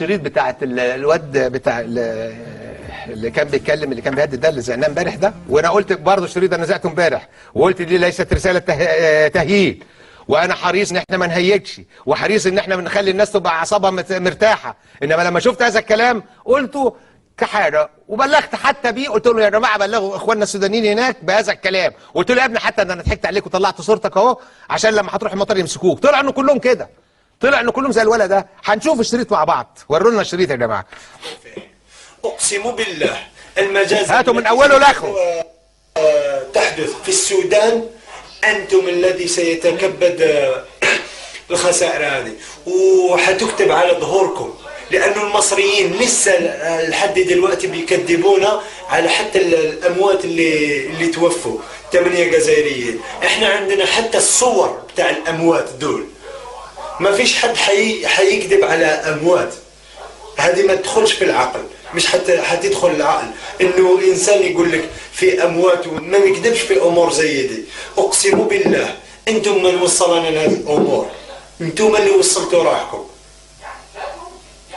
الشريط بتاعت الواد بتاع اللي كان بيتكلم، اللي كان بيهدد ده، اللي زعناه امبارح ده. وانا قلت برضه الشريط ده نزعته امبارح وقلت دي ليست رساله تهييل، وانا حريص ان احنا ما نهيجش، وحريص ان احنا نخلي الناس تبقى اعصابها مرتاحه. انما لما شفت هذا الكلام قلته كحاجه، وبلغت حتى بيه، قلت له يا جماعه بلغوا اخواننا السودانيين هناك بهذا الكلام. قلت له يا ابني حتى انا ضحكت عليك وطلعت صورتك اهو عشان لما هتروح المطار يمسكوك. طلع انه كلهم كده، طلع انه كلهم زي الولد ده. هنشوف الشريط مع بعض، وروا لنا الشريط يا جماعه. اقسم بالله المجازر هاتوا من اوله لاخره. تحدث في السودان انتم الذي سيتكبد الخسائر هذه، وحتكتب على ظهوركم، لانه المصريين لسه لحد دلوقتي بيكذبونا على حتى الاموات اللي توفوا 8 جزائريين. احنا عندنا حتى الصور بتاع الاموات دول، ما فيش حد حيكذب على اموات. هذه ما تدخلش في العقل، مش حتدخل العقل انه انسان يقول لك في اموات وما يكذبش في امور زي دي. اقسم بالله انتم من وصلنا لهذه الامور، انتم اللي وصلتوا راحكم.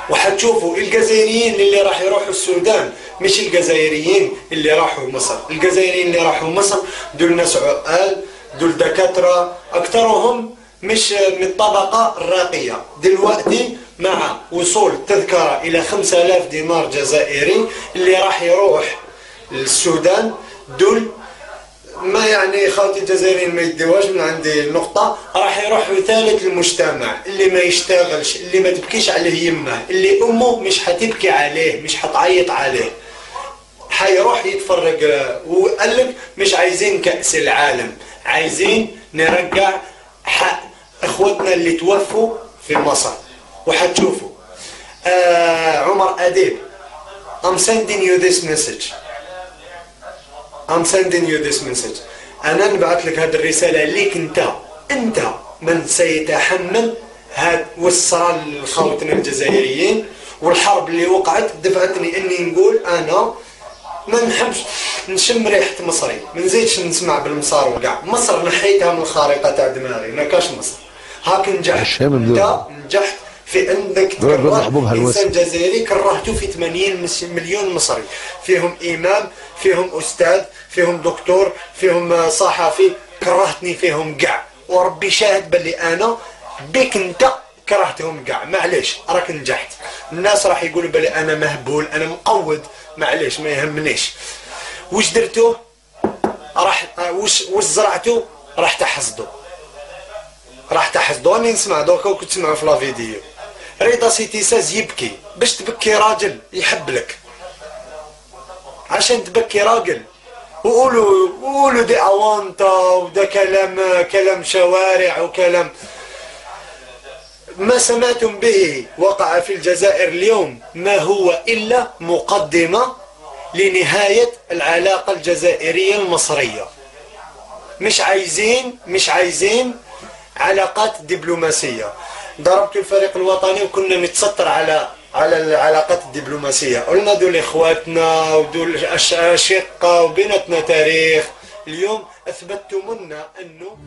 وحتشوفوا الجزائريين اللي راح يروحوا السودان مش الجزائريين اللي راحوا مصر. الجزائريين اللي راحوا مصر دول ناس عقال، دول دكاتره، اكثرهم مش من الطبقة الراقية. دلوقتي مع وصول تذكرة إلى 5000 دينار جزائري اللي راح يروح للسودان، دول ما يعني خاوتي الجزائريين ما يديوهاش من عندي النقطة، راح يروح ثالث المجتمع، اللي ما يشتغلش، اللي ما تبكيش عليه يمه، اللي أمه مش حتبكي عليه، مش حتعيط عليه، حيروح يتفرج. وقال لك مش عايزين كأس العالم، عايزين نرجع حق اخوتنا اللي توفوا في مصر. وحتشوفوا عمر أديب، I'm sending you this message. I'm sending you this message. انا نبعث لك هذه الرساله ليك انت من سيتحمل هذا وصل لخوتنا الجزائريين. والحرب اللي وقعت دفعتني اني نقول انا ما نحبش نشم ريحه مصري، ما نزيدش نسمع بالمصار وكاع. مصر نحيتها من الخارطه تاع دماغي، ما كاش مصر. هاك نجحت، انت نجحت في انك تكره انسان جزائري كرهته في 80 مليون مصري، فيهم امام، فيهم استاذ، فيهم دكتور، فيهم صحفي، كرهتني فيهم كاع. وربي شاهد باللي انا بك انت كرهتهم كاع. معليش راك نجحت. الناس راح يقولوا باللي انا مهبول، انا مقود، معليش ما يهمنيش. وش درتو؟ راح وش زرعتو؟ راح تحصدوا، راح تحصدوا. راني نسمع دوكا وكنت تسمعوا في لا فيديو. رضا سيتي ساز يبكي باش تبكي راجل يحب لك، عشان تبكي راجل. وقولوا دي اوانطه وده كلام شوارع وكلام ما سمعتم به وقع في الجزائر اليوم، ما هو إلا مقدمة لنهاية العلاقة الجزائرية المصرية. مش عايزين علاقات دبلوماسية. ضربت الفريق الوطني وكنا نتستر على العلاقات الدبلوماسية، قلنا دول إخواتنا ودول أشقة وبيناتنا تاريخ. اليوم أثبتتم لنا أنه